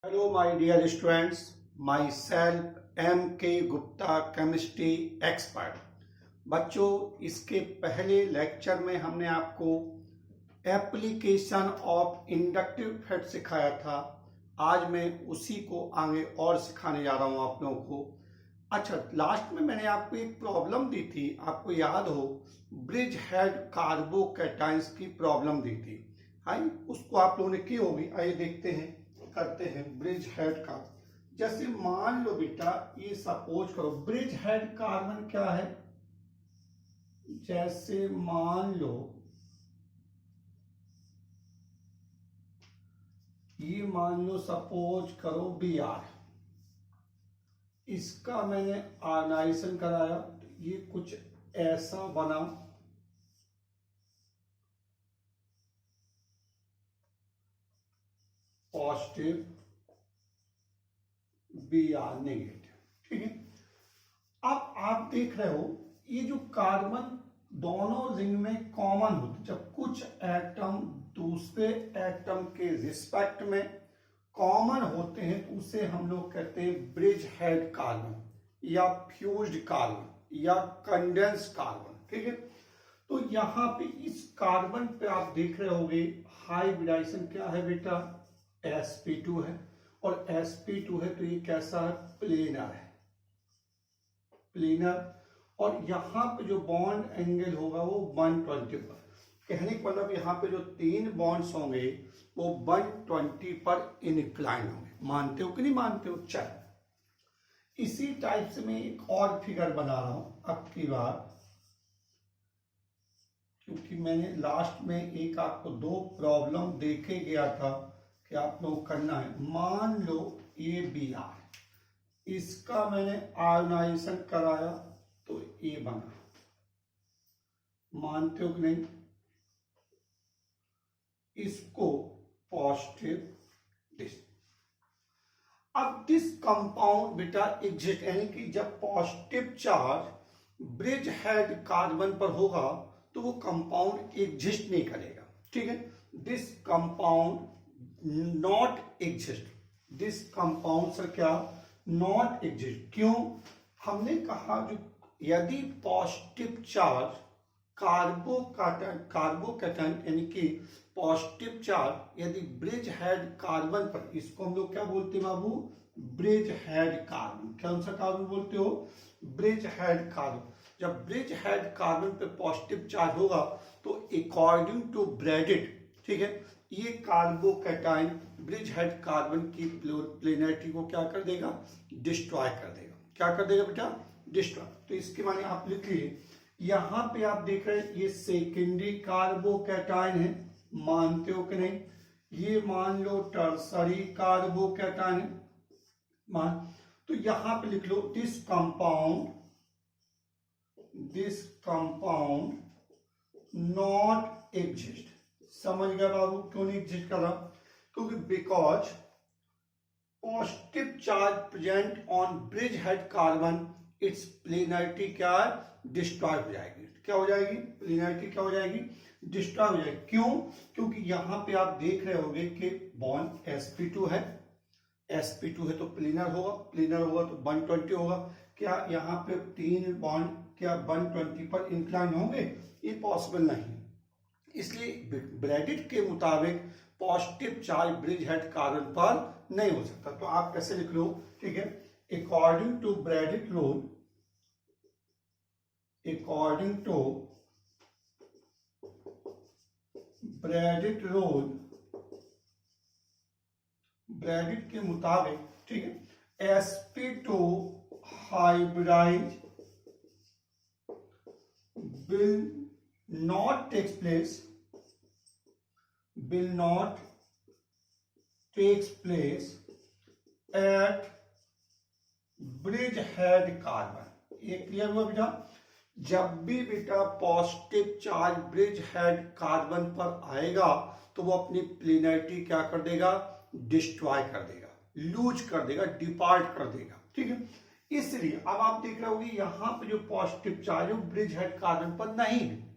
Hello, my dear students. Myself M.K. Gupta, chemistry expert. बच्चों, इसके पहले लेक्चर में हमने आपको एप्लीकेशन ऑफ इंडक्टिव इफेक्ट सिखाया था। आज मैं उसी को आगे और सिखाने जा रहा हूं आप लोगों को। अच्छा, लास्ट में मैंने आपको एक प्रॉब्लम दी थी, आपको याद हो, ब्रिज हेड कार्बोकैटायंस की प्रॉब्लम दी थी। हाँ, उसको आप लोगों ने की होगी। आइए देखते हैं, करते हैं ब्रिज हेड का। जैसे मान लो बेटा, ये सपोज करो ब्रिज हेड कार्बन क्या है। जैसे मान लो ये मान लो सपोज करो Br, इसका मैंने आयनाइजेशन कराया, ये कुछ ऐसा बना। पॉजिटिव Br नेगेटिव, ठीक है। अब आप देख रहे हो ये जो कार्बन दोनों रिंग में कॉमन होते, जब कुछ एटम दूसरे एटम के रिस्पेक्ट में कॉमन होते हैं तो उसे हम लोग कहते हैं ब्रिज हेड कार्बन या फ्यूज्ड कार्बन या कंडेंस कार्बन, ठीक है। तो यहां पे इस कार्बन पे आप देख रहे होंगे हाइब्रिडाइजेशन क्या है बेटा, sp2 है, और sp2 है तो ये कैसा है, प्लेनर है, प्लेनर। और यहां पे जो बॉन्ड एंगल होगा वो 120 पर। कहने का मतलब यहाँ पे जो तीन बॉन्ड्स होंगे वो 120 पर इनक्लाइन होंगे। मानते हो कि नहीं मानते हो? चल, इसी टाइप से मैं एक और फिगर बना रहा हूं अब की बार, क्योंकि मैंने लास्ट में एक आपको दो प्रॉब्लम देके गया था कि आप लोग करना है। मान लो ये Br, इसका मैंने आयनाइजेशन कराया तो ये बना। मानते हो कि नहीं? इसको पॉजिटिव दिस। अब दिस कंपाउंड बेटा एग्जिस्ट, यानी कि जब positive charge bridge head carbon पर होगा तो वो कंपाउंड एग्जिस्ट नहीं करेगा, ठीक है। This compound not exist, this compound sir क्या नॉट एग्जिस्ट। क्यों? हमने कहा जो यदि पॉजिटिव चार्ज कार्बोकैटायन यानी कि पॉजिटिव चार्ज यदि ब्रिज हेड कार्बन पर, इसको हम लोग क्या बोलते हैं बाबू, ब्रिज हेड कार्बन। कौन सा कार्बन बोलते हो? Bridge head carbon. जब ब्रिज हेड कार्बन पे पॉजिटिव चार्ज होगा तो अकॉर्डिंग टू ब्रैडिट, ठीक है, ये कार्बोकैटायन ब्रिज हेड कार्बन की प्लेनरिटी को क्या कर देगा, डिस्ट्रॉय कर देगा। क्या कर देगा बेटा? डिस्ट्रॉय। तो इसके माने आप लिख लीजिए, यहां पे आप देख रहे हैं ये सेकेंडरी कार्बोकैटायन है, मानते हो कि नहीं? ये मान लो टर्सरी कार्बोकैटायन है, मान। तो यहां पे लिख लो दिस कंपाउंड नॉट एग्जिस्ट। समझ गया बाबू क्यों नहीं एग्जिस्ट कर रहा? क्योंकि because positive charge present on bridge head carbon, it's planarity क्या है, डिस्ट्रॉय हो जाएगी। क्या हो जाएगी? प्लेनरिटी क्या हो जाएगी, डिस्ट्रॉय हो जाएगी। क्यों? क्योंकि यहां पे आप देख रहे होंगे कि बॉन्ड sp2 है, sp2 है तो प्लेनर होगा, प्लेनर होगा तो 120 होगा। क्या यहाँ पे तीन बॉन्ड क्या 120 पर इंक्लाइन होंगे? ये पॉसिबल नहीं। इसलिए ब्रैडिट के मुताबिक positive charge bridge head carbon पर नहीं हो सकता। तो आप कैसे लिख लो, ठीक है, according to Bredt rule, according to Bredt rule, Bredt के मुताबिक, ठीक है, sp2 hybridise will not takes place at bridge head carbon. ये क्लियर हुआ बेटा? जब भी बेटा positive charge bridge head carbon पर आएगा तो वो अपनी प्लेनरिटी क्या कर देगा, डिस्ट्रॉय कर देगा, लूज कर देगा, डिपार्ट कर देगा, ठीक है। इसलिए अब आप देख रहे होंगे यहां पे जो पॉजिटिव चार्ज है ब्रिज हेड कार्बन पर नहीं है,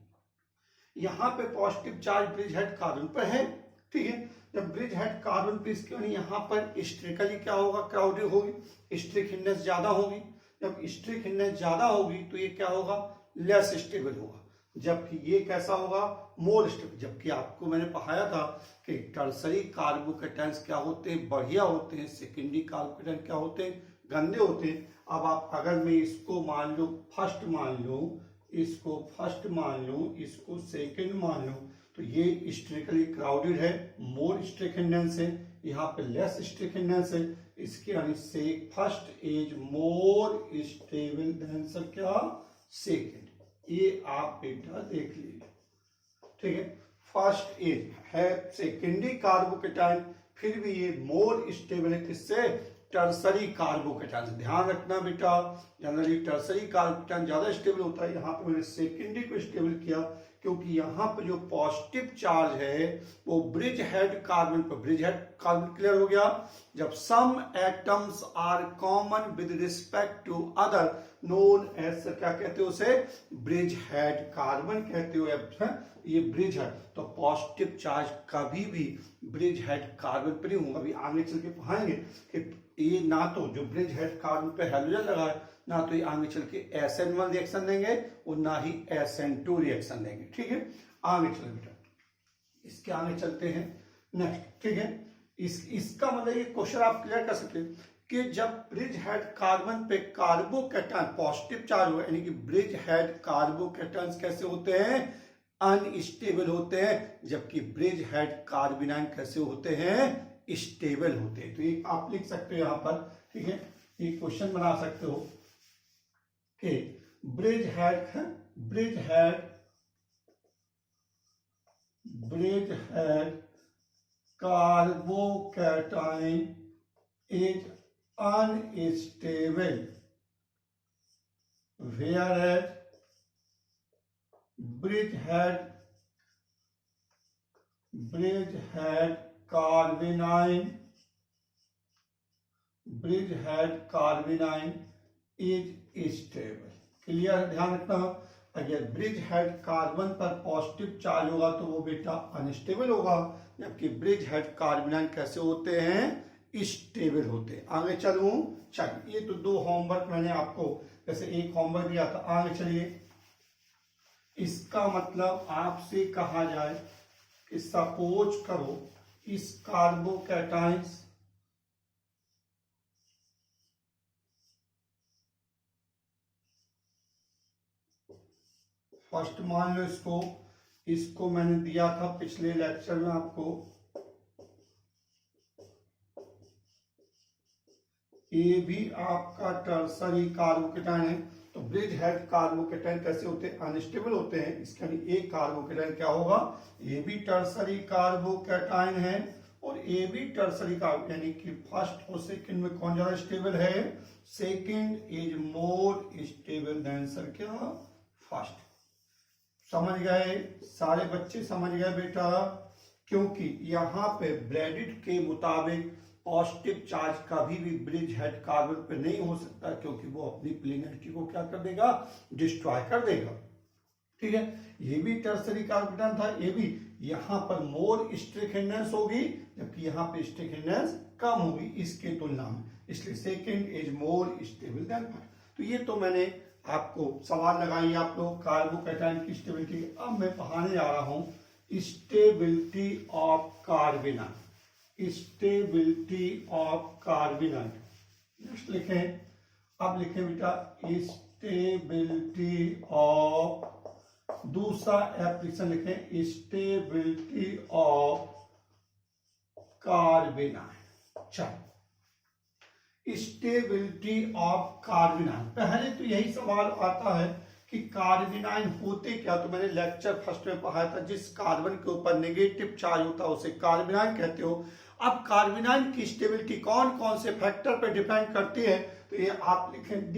यहां पे positive charge bridge head carbon पर है, ठीक है। जब ब्रिज हेड कार्बन पे इसके यानी यहाँ पर स्ट्रिकली क्या होगा, क्राउडेड होगी, स्ट्रिक हिंडनेस ज्यादा होगी। जब स्ट्रिक हिंडनेस ज्यादा होगी तो ये क्या होगा, लेस स्टेबल होगा, जबकि ये कैसा होगा, मोर स्टेबल। जबकि आपको मैंने पढ़ाया था कि टर्सरी कार्बोकेटाइंस क्या होते हैं, बढ़िया होते हैं, सेकेंडरी कार्बोकेटाइंस क्या होते हैं, गंदे होते हैं। अब आप अगर मैं इसको मान लो फर्स्ट मान लूं, इसको फर्स्ट मान लूं, इसको सेकंड मान लूं, तो ये स्ट्रिकली क्राउडेड है, मोर स्ट्रिक हिंडनेस है, यहाँ पे लेस स्ट्रिक हिंडनेस है। इसके यानी से first is more stable than sir क्या, सेकंड। ये आप बेटा देख लीजिए, ठीक है। फर्स्ट इज है सेकेंडरी कार्बोकेटाइन, फिर भी ये मोर स्टेबल है किससे, टर्सरी कार्बोकेटाइन से। ध्यान रखना बेटा, जनरली टर्सरी कार्बोकेटाइन ज्यादा स्टेबल होता है, यहाँ पे मैंने सेकेंडरी को स्टेबल किया क्योंकि यहाँ पे जो पॉजिटिव चार्ज है वो ब्रिज हेड कार्बन पर, ब्रिज हेड कार्बन क्लियर हो गया। जब some atoms are common with respect to other known as, क्या कहते हो उसे, ब्रिज हेड कार्बन कहते हो, ये ब्रिज हेड। तो पॉजिटिव चार्ज कभी भी ब्रिज हेड कार्बन पर नहीं होगा। अभी आगे चल के पढ़ाएंगे कि ये ना तो जो ब्रिज हेड कार्बन पे हाइड्रोजन लगा है, ना तो ये आगे चल के SN1 रिएक्शन देंगे और ना ही SN2 रिएक्शन देंगे, ठीक है। आगे चलो बेटा, इसके आगे चलते हैं नेक्स्ट, ठीक है। इसका मतलब ये क्वेश्चन आप क्लियर कर सकते हैं कि जब ब्रिज हेड कार्बन पे कार्बोकेटाइन पॉजिटिव चार्ज हो, यानी कि ब्रिज हेड कार्बोकेटाइंस कैसे होते हैं, अनस्टेबल होते हैं, जबकि ब्रिज हेड कार्बोनाइन कैसे होते हैं, स्टेबल होते हैं। तो ये आप लिख सकते हो यहाँ पर, ठीक है। ये क्वेश्चन बना सकते हो कि bridge head carbocation is unstable whereas bridge head carbanion is stable. Clear, ध्यान रखना। अगर ब्रिज हेड कार्बन पर पॉजिटिव चार्ज होगा तो वो बेटा अनस्टेबल होगा, जबकि ब्रिज हेड कार्बोनाइन कैसे होते हैं, स्टेबल होते हैं। आगे चलूं, चलिए, ये तो दो होमवर्क मैंने आपको, जैसे एक होमवर्क दिया था। आगे चलिए, इसका मतलब आपसे कहा जाए कि सपोज करो इस कार्बोकेटाइंस फर्स्ट मान लो इसको मैंने दिया था पिछले लेक्चर में आपको, ये भी आपका टर्सरी कार्बोकेटाइन है। तो ब्रिज हेड कार्बोकेटाइन कैसे होते हैं, अनस्टेबल होते हैं। इसका एक कार्बोकेटाइन क्या होगा, ये भी टर्सरी कार्बोकेटाइन है और ये भी टर्सरी कार्बो, यानी कि फर्स्ट और सेकंड में कौन ज्यादा स्टेबल है, second is more stable than sir क्या, फर्स्ट। समझ गए, सारे बच्चे समझ गए बेटा, क्योंकि यहाँ पे ब्रैडिट के मुताबिक पॉजिटिव चार्ज कभी भी ब्रिज हेड कार्बन पे नहीं हो सकता, क्योंकि वो अपनी प्लेनरिटी को क्या कर देगा, डिस्ट्रॉय कर देगा, ठीक है। ये भी टर्सरी कार्बोकेटाइन था, ये भी यहाँ पर मोर स्ट्रिक हिंडनेस होगी, जबकि यहाँ पे स्ट्रिक हिंडनेस कम होगी इसके तुलना में, इसलिए second is more stable then first. तो ये तो मैंने आपको सवाल लगाई आप लोग कार्बोकेटाइन की स्टेबिलिटी। अब मैं पढ़ाने जा रहा हूं stability of carbanion, stability of carbanion. Next लिखें, अब लिखें बेटा स्टेबिलिटी ऑफ, दूसरा एप्लीकेशन लिखें स्टेबिलिटी ऑफ कार्बोनाइन। चलो, स्टेबिलिटी ऑफ कार्बोनाइन, पहले तो यही सवाल आता है कि कार्बोनाइन होते क्या। तो मैंने लेक्चर फर्स्ट में पढ़ाया था, जिस कार्बन के ऊपर नेगेटिव चार्ज होता है उसे कार्बोनाइन कहते हो। अब कार्बोनाइन की स्टेबिलिटी कौन कौन से फैक्टर पर डिपेंड करती है, तो ये आप लिखें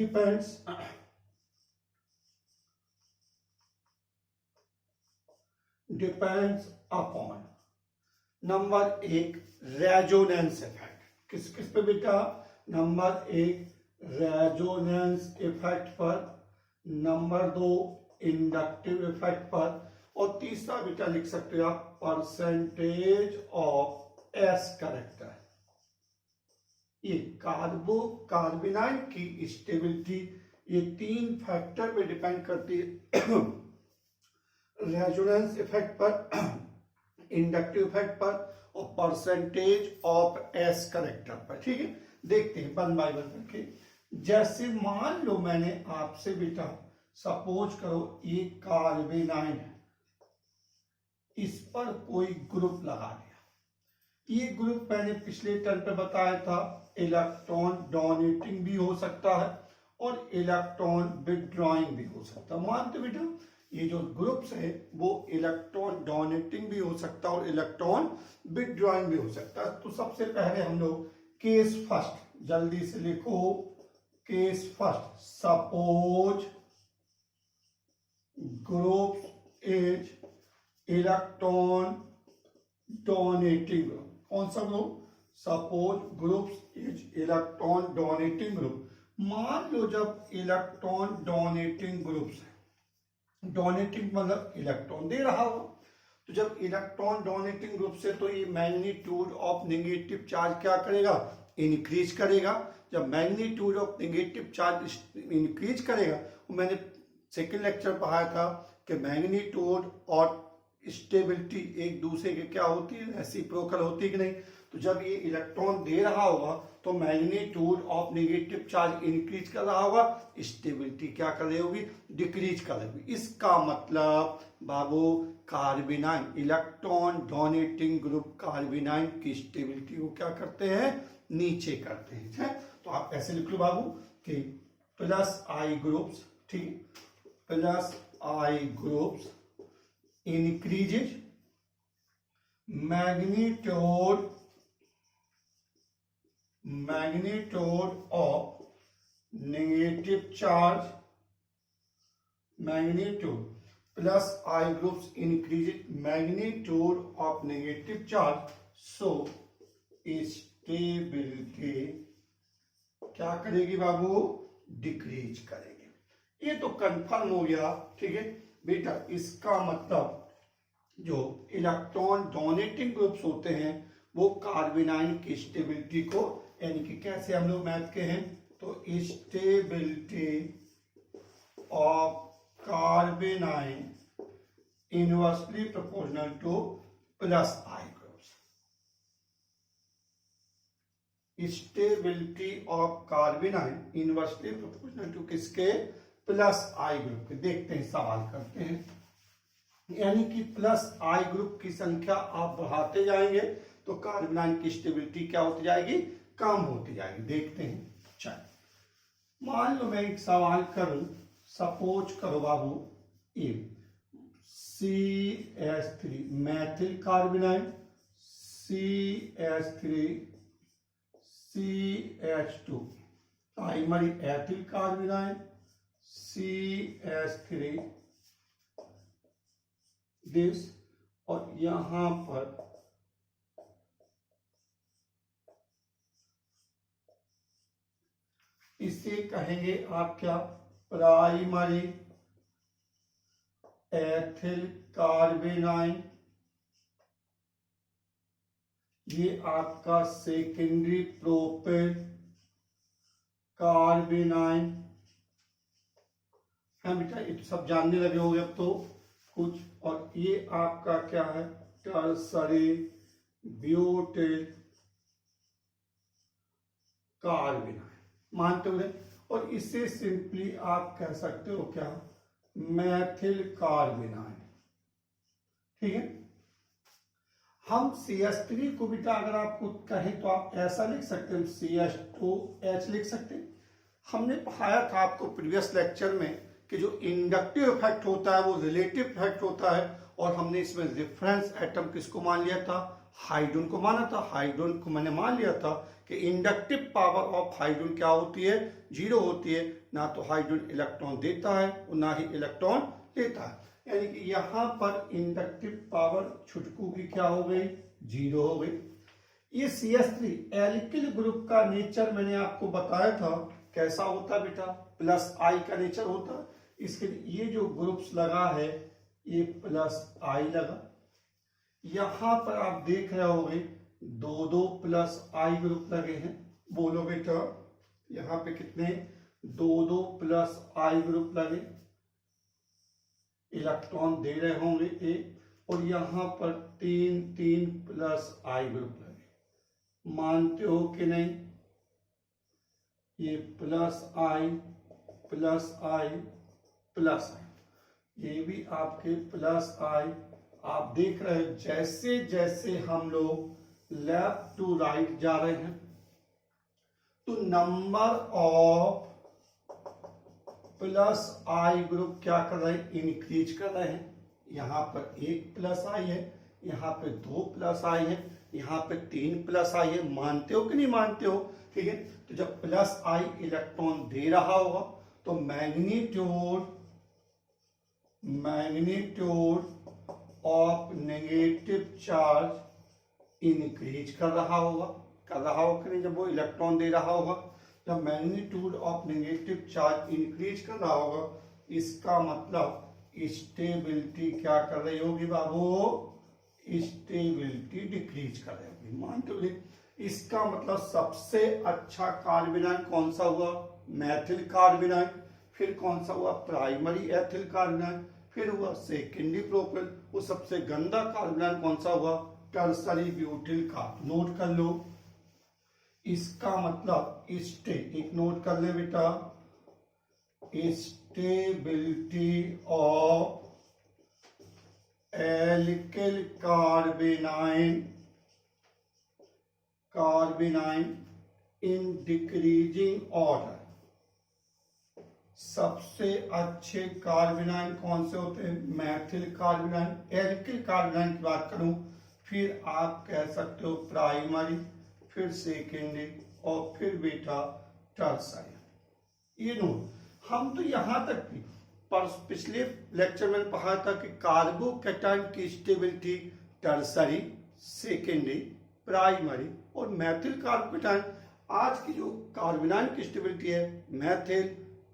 डिपेंड्स अपॉन, नंबर एक रेजोनेंस इफेक्ट, किस किस पे बेटा, नंबर एक रेजोनेंस इफेक्ट पर, नंबर दो इंडक्टिव इफेक्ट पर, और तीसरा बेटा लिख सकते हो आप परसेंटेज ऑफ एस कैरेक्टर। ये कार्बोकार्बोनाइन की स्टेबिलिटी ये 3 फैक्टर पे डिपेंड करती है। रेजोनेंस इफेक्ट पर, इंडक्टिव इफेक्ट पर और परसेंटेज ऑफ एस कैरेक्टर पर। ठीक है, देखते हैं वन बाय वन करके। जैसे मान लो मैंने आपसे बेटा सपोज करो ये कार्बेनाइन है, इस पर कोई ग्रुप लगा दिया। ये ग्रुप मैंने पिछले टर्म पे बताया था इलेक्ट्रॉन डोनेटिंग भी हो सकता है और इलेक्ट्रॉन विथड्रॉइंग भी हो सकता है। मानते बेटा ये जो ग्रुप्स है वो इलेक्ट्रॉन डोनेटिंग भी हो सकता है और इलेक्ट्रॉन विथड्रॉइंग भी हो सकता है। तो सबसे पहले हम लोग केस फर्स्ट जल्दी से लिखो। Case first, suppose group is electron donating group. कौन सा group? Suppose groups is electron donating group. मान लो जब इलेक्ट्रॉन डोनेटिंग ग्रुप्स है, डोनेटिंग मतलब इलेक्ट्रॉन दे रहा हो, तो जब इलेक्ट्रॉन डोनेटिंग ग्रुप से तो ये मैग्नीट्यूड ऑफ नेगेटिव चार्ज क्या करेगा? इंक्रीज करेगा। जब magnitude of negative charge increase करेगा, मैंने सेकेंड लेक्चर पढ़ाया था कि मैग्नीट्यूड और स्टेबिलिटी एक दूसरे के क्या होती है? रेसिप्रोकल होती है कि नहीं? तो जब ये इलेक्ट्रॉन दे रहा होगा तो magnitude of negative charge increase कर रहा होगा, स्टेबिलिटी क्या कर रही होगी? डिक्रीज कर रही होगी। इसका मतलब बाबू carbanion electron donating group carbanion की स्टेबिलिटी को क्या करते हैं? नीचे करते हैं। तो आप ऐसे लिख लो बाबू कि प्लस आई ग्रुप्स, ठीक, plus I groups increases magnitude of negative charge. Magnitude plus I groups increases magnitude of negative charge, so stability क्या करेगी बाबू? डिक्रीज करेगी। ये तो कंफर्म हो गया। ठीक है बेटा, इसका मतलब जो इलेक्ट्रॉन डोनेटिंग ग्रुप्स होते हैं वो कार्बेनाइन की स्टेबिलिटी को, यानी कि कैसे हम लोग मैथ के हैं तो stability of carbanion inversely proportional to plus I groups. Stability of carbanion inversely proportional to किसके? प्लस आई ग्रुप के। देखते हैं, सवाल करते हैं। यानी कि प्लस आई ग्रुप की संख्या आप बढ़ाते जाएंगे तो कार्बेनाइन की स्टेबिलिटी क्या होती जाएगी? कम होती जाएगी। देखते हैं। चलो मान लो मैं एक सवाल करूं, सपोज करो बाबू ये CH3 Maithil कार्बेनाइन, CH3 CH2 primary ethyl कार्बेनाइन, CH3 this, और यहां पर इसे कहेंगे आप क्या? Primary ethyl कार्बेनाइन। ये आपका सेकेंडरी प्रोपेल कार्बेनाइन है बेटा। ये तो सब जानने लगे होंगे अब तो कुछ। और ये आपका क्या है? Tertiary butyl carbanion. मानते हो? और इसे सिंपली आप कह सकते हो क्या? मैथिल कार्बेनाइन। ठीक है। हम CH3 को बेटा अगर आपको कहें तो आप ऐसा लिख सकते हैं, CH2H लिख सकते हैं। हमने पढ़ाया था आपको प्रीवियस लेक्चर में कि जो इंडक्टिव इफेक्ट होता है वो रिलेटिव इफेक्ट होता है, और हमने इसमें रेफरेंस एटम किसको मान लिया था? हाइड्रोजन को माना था। हाइड्रोजन को मैंने मान लिया था कि इंडक्टिव पावर ऑफ हाइड्रोजन क्या होती है? 0 होती है। ना तो हाइड्रोजन इलेक्ट्रॉन देता है और ना ही इलेक्ट्रॉन लेता है। यानी कि यहां पर इंडक्टिव पावर छुटकू की क्या हो गई? 0 हो गई। ये CH3 एल्किल ग्रुप का नेचर मैंने आपको बताया था कैसा होता बेटा? प्लस आई का नेचर होता। इसके ये जो ग्रुप्स लगा है ये प्लस आई लगा। यहां पर आप देख रहे होंगे दो प्लस आई ग्रुप लगे हैं। बोलो बेटा, यहाँ पे कितने, दो प्लस आई ग्रुप लगे, इलेक्ट्रॉन दे रहे होंगे ए, और यहां पर तीन प्लस आई ग्रुप लगे। मानते हो कि नहीं? ये प्लस आई प्लस आई प्लस आई, ये भी आपके प्लस आई। आप देख रहे हैं जैसे जैसे हम लोग लेफ्ट टू राइट जा रहे हैं तो number of plus I group क्या कर रहे हैं, इंक्रीज कर रहे हैं। यहां पर एक प्लस आई है, यहाँ पे दो प्लस आई है, यहाँ पे तीन प्लस आई है। मानते हो कि नहीं मानते हो? ठीक है, तो जब प्लस आई इलेक्ट्रॉन दे रहा होगा तो magnitude of negative charge increase कर रहा होगा कि नहीं? जब वो इलेक्ट्रॉन दे रहा होगा, जब magnitude of negative charge increase कर रहा होगा, इसका मतलब स्टेबिलिटी क्या कर रही होगी बाबू? स्टेबिलिटी डिक्रीज कर रही होगी। मानते हो? इसका मतलब सबसे अच्छा कार्बेनाइन कौन सा हुआ? मैथिल कार्बेनाइन। फिर कौन सा हुआ? Primary ethyl कार्बेनाइन। फिर हुआ सेकेंडरी प्रोपेल। वो सबसे गंदा कार्बेनाइन कौन सा हुआ? टर्सरी ब्यूटिल का। नोट कर लो, इसका मतलब एक नोट कर ले बेटा, stability of alkyl कार्बेनाइन in decreasing order. सबसे अच्छे कार्बेनाइन कौन से होते हैं? मैथिल कार्बेनाइन। एल्किल कार्बेनाइन की बात करूं, फिर आप कह सकते हो प्राइमरी, फिर सेकेंडरी, और फिर बेटा टर्सरी। ये नोट, हम तो यहां तक भी पर पिछले लेक्चर में पढ़ा था कि कार्बोकैटायन की स्टेबिलिटी टर्सरी, सेकेंडरी, प्राइमरी और मैथिल कार्बोकैटायन। आज की जो कार्बेनाइन की स्टेबिलिटी है मैथिल,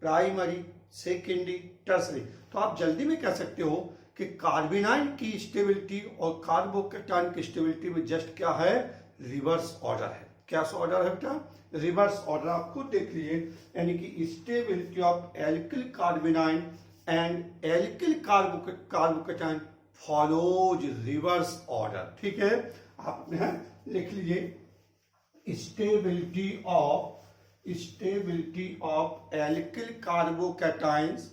प्राइमरी, सेकेंडरी, टर्सरी। तो आप जल्दी में कह सकते हो कि कार्बेनाइन की स्टेबिलिटी और कार्बोकैटायन की स्टेबिलिटी में जस्ट क्या है? रिवर्स ऑर्डर है। क्या ऑर्डर है बेटा? Reverse order. आप खुद देख लीजिए, यानी कि stability of alkyl कार्बेनाइन and alkyl carbocation follows reverse order. ठीक है, आप लिख लीजिए, stability of alkyl carbocations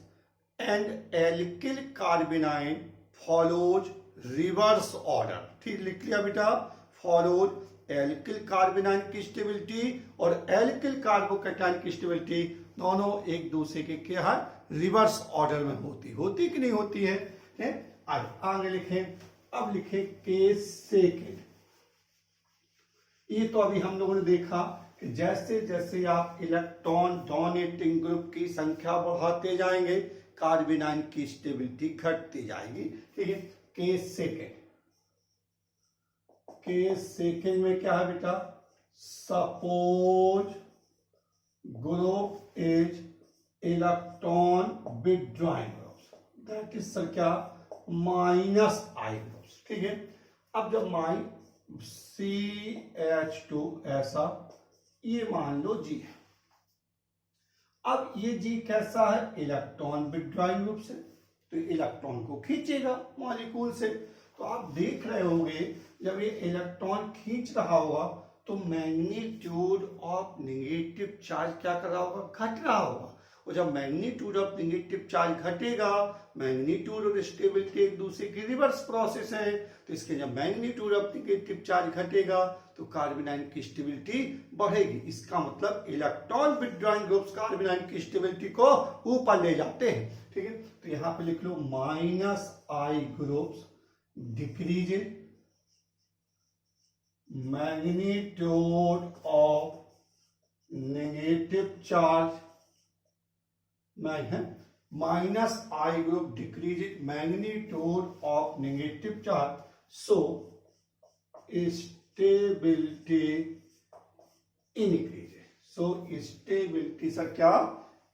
and alkyl कार्बेनाइन follows reverse order. ठीक लिख लिया बेटा, फॉलोज एल्किल कार्बेनाइन की स्टेबिलिटी और एल्किल कार्बोकैटायन की स्टेबिलिटी दोनों एक दूसरे के क्या है? रिवर्स ऑर्डर में होती कि नहीं होती है? आगे लिखें, अब लिखें केस सेकेंड। ये तो अभी हम लोगों ने देखा कि जैसे जैसे आप इलेक्ट्रॉन डोनेटिंग ग्रुप की संख्या बढ़ाते जाएंगे कार्बेनाइन की स्टेबिलिटी घटती जाएगी। ठीक है, केस सेकेंड में क्या है बेटा? Suppose group is electron withdrawing groups, that is sir क्या? Minus I groups. ठीक है, अब जब CH2 ऐसा, ये मान लो G है। अब ये G कैसा है? इलेक्ट्रॉन विथड्रॉइंग ग्रुप से, तो इलेक्ट्रॉन को खींचेगा मॉलिक्यूल से। तो आप देख रहे होंगे जब ये इलेक्ट्रॉन खींच रहा होगा तो मैग्नीट्यूड ऑफ नेगेटिव चार्ज क्या कर रहा होगा? घट रहा होगा। और जब मैग्नीट्यूड ऑफ नेगेटिव चार्ज घटेगा, मैग्नीट्यूड और स्टेबिलिटी एक दूसरे की रिवर्स प्रोसेस है, तो इसके जब मैग्नीट्यूड ऑफ नेगेटिव चार्ज घटेगा तो कार्बेनाइन की स्टेबिलिटी बढ़ेगी। इसका मतलब इलेक्ट्रॉन विथड्रॉइंग ग्रुप्स कार्बेनाइन की स्टेबिलिटी को ऊपर ले जाते हैं। ठीक है, तो यहां पे लिख लो minus I groups decrease in magnitude of negative charge, minus I group decrease in magnitude of negative charge, so stability increase. So stability sir क्या?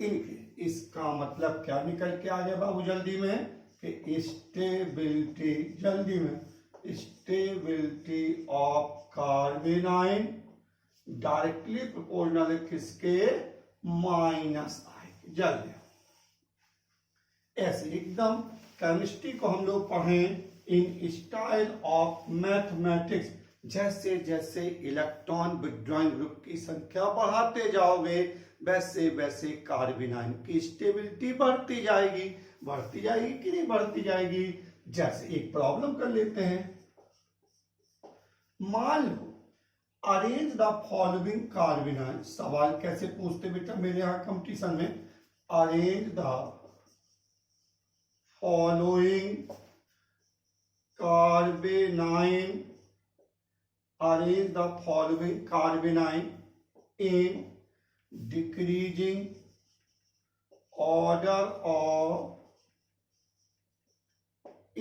इंक्रीज। इसका मतलब क्या निकल के आ गया बाबू जल्दी में? कि स्टेबिलिटी, जल्दी में, स्टेबिलिटी ऑफ कार्बेनाइन डायरेक्टली प्रोपोर्शनल है किसके, माइनस आई के। जल्दी ऐसे एकदम केमिस्ट्री को हम लोग पढ़ें इन स्टाइल ऑफ मैथमेटिक्स। जैसे जैसे इलेक्ट्रॉन विथड्रॉइंग ग्रुप की संख्या बढ़ाते जाओगे वैसे वैसे कार्बेनाइन की स्टेबिलिटी बढ़ती जाएगी कि नहीं बढ़ती जाएगी। जैसे एक प्रॉब्लम कर लेते हैं, मान लो अरेंज द फॉलोइंग कार्बेनाइन। सवाल कैसे पूछते बेटा मेरे यहाँ कंपटीशन में, arrange the following कार्बेनाइन, arrange the following कार्बेनाइन in decreasing order of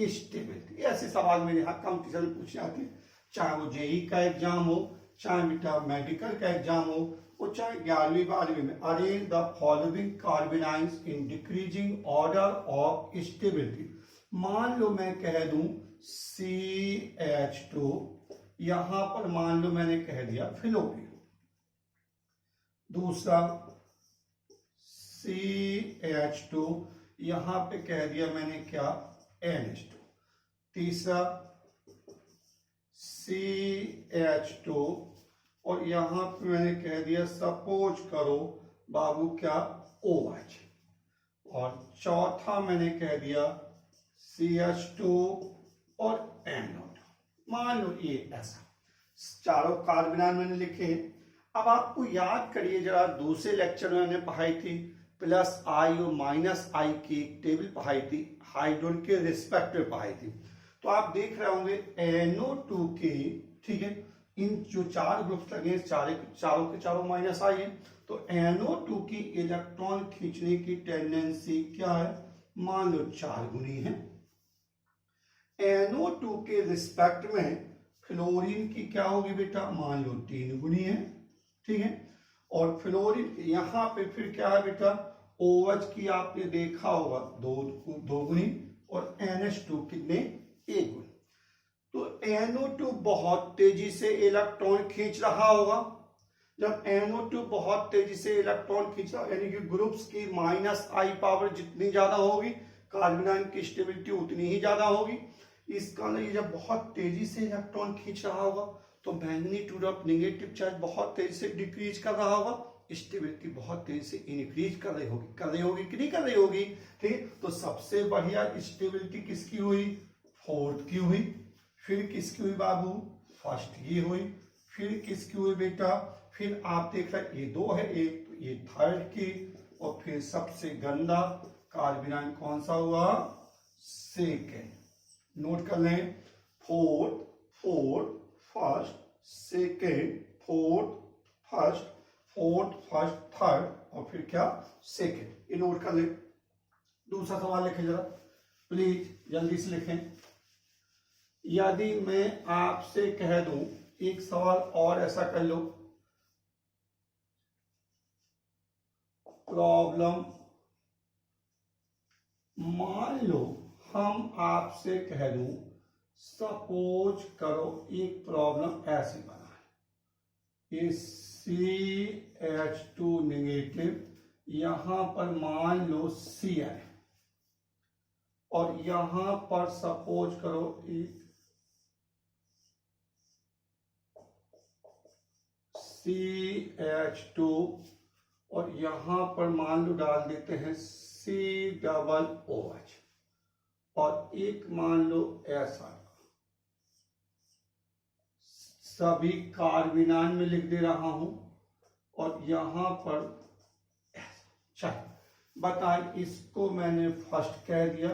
stability। ऐसे सवाल मेरे यहाँ कंपटीशन में पूछे जाते हैं, चाहे वो जेई का एग्जाम हो, चाहे बेटा मेडिकल का एग्जाम हो, वो चाहे 11वीं 12वीं में। Arrange the following carbanions in decreasing order of stability. मान लो मैं कह दूं CH2, यहां पर मान लो मैंने कह दिया फिनोलिन, दूसरा CH2, यहां पे कह दिया मैंने क्या, NH2, तीसरा CH2 और यहां पे मैंने कह दिया सपोज करो बाबू क्या, OH, और चौथा मैंने कह दिया CH2 और NO2। मान लो ये ऐसा चारों कार्बेनाइन मैंने लिखे। अब आपको याद करिए जरा, दूसरे लेक्चर में मैंने पढ़ाई थी प्लस आई और माइनस आई की टेबल पढ़ाई थी, हाइड्रोजन के रिस्पेक्ट में पढ़ाई थी। तो आप देख रहे होंगे NO2 के, ठीक है, इन जो चार ग्रुप्स लगे चारों के चारों माइनस आई है, तो NO2 की इलेक्ट्रॉन खींचने की टेंडेंसी क्या है, मान लो 4 गुनी है। NO2 के रिस्पेक्ट में फ्लोरीन की क्या होगी बेटा, मान लो 3 गुनी है, ठीक है। और फ्लोरीन यहां पे फिर क्या है बेटा, OH की आपने देखा होगा 2 गुनी और NH2 कितने, 1 गुनी। तो NO2 बहुत तेजी से इलेक्ट्रॉन खींच रहा होगा। जब NO2 बहुत तेजी से इलेक्ट्रॉन खींच रहा, यानी कि ग्रुप्स की माइनस आई पावर जितनी ज्यादा होगी कार्बेनाइन की स्टेबिलिटी उतनी ही ज्यादा होगी। इसका ये जब बहुत तेजी से इलेक्ट्रॉन खींच रहा होगा तो मैग्नीट्यूड ऑफ नेगेटिव चार्ज बहुत तेजी से डिक्रीज कर रहा होगा, स्टेबिलिटी बहुत तेजी से इंक्रीज कर रही होगी कि नहीं कर रही होगी, ठीक। तो सबसे बढ़िया स्टेबिलिटी किसकी हुई, 4th की हुई। फिर किसकी हुई बाबू, 1st की हुई। फिर किसकी हुई बेटा, फिर आप देख रहे ये 2 है, एक तो ये 3rd की, और फिर सबसे गंदा कार्बेनाइन कौन सा हुआ, 2nd। नोट कर लें, 4th, 1st, 2nd, 4th, 1st, 4th, 1st, 3rd और फिर क्या, 2nd। ये नोट कर लें। दूसरा सवाल लिखें जरा प्लीज, जल्दी से लिखें। यदि मैं आपसे कह दूं, एक सवाल और ऐसा कर लो, प्रॉब्लम, मान लो हम आपसे कह दूं, सपोज करो एक प्रॉब्लम ऐसी बना है, CH2 नेगेटिव, यहां पर मान लो Cl और यहां पर सपोज करो एक CH2 और यहां पर मान लो डाल देते हैं COOH और एक मान लो ऐसा, सभी कार्बेनाइन में लिख दे रहा हूं और यहां पर चाहिए। बताएं, इसको मैंने 1st कह दिया,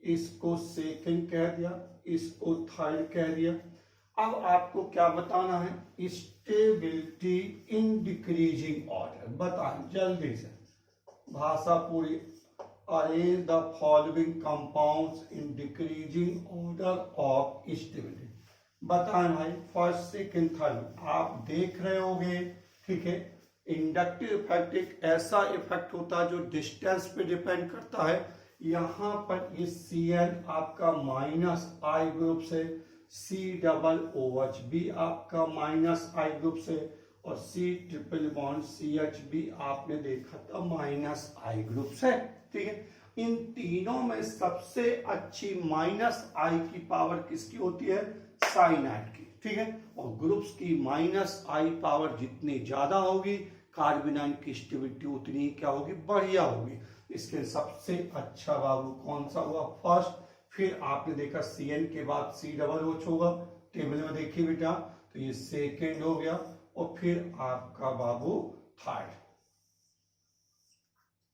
इसको 2nd कह दिया, इसको 3rd कह दिया। अब आपको क्या बताना है, स्टेबिलिटी इन डिक्रीजिंग ऑर्डर। बताएं जल्दी से, भाषा पूरी। Arrange the following compounds in decreasing order of stability. बताएं भाई, 1st, 2nd, 3rd आप देख रहे होंगे, ठीक है। इंडक्टिव इफेक्ट एक ऐसा इफेक्ट होता है जो डिस्टेंस पे डिपेंड करता है। यहां पर ये Cl आपका माइनस आई ग्रुप से, COOH भी आपका माइनस आई ग्रुप से, और C ट्रिपल बॉन्ड CH भी आपने देखा था माइनस आई ग्रुप से। ठीक है, इन तीनों में सबसे अच्छी माइनस आई की पावर किसकी होती है? साइनाइड की। ठीक है, और ग्रुप्स की माइनस आई पावर जितनी ज्यादा होगी कार्बोनाइन की स्टेबिलिटी उतनी ही क्या होगी? बढ़िया होगी। इसके सबसे अच्छा बाबू कौन सा हुआ? फर्स्ट। फिर आपने देखा CN के बाद COOH होगा, टेबल में देखिए बेटा, तो ये सेकेंड हो गया, और फिर आपका बाबू थर्ड।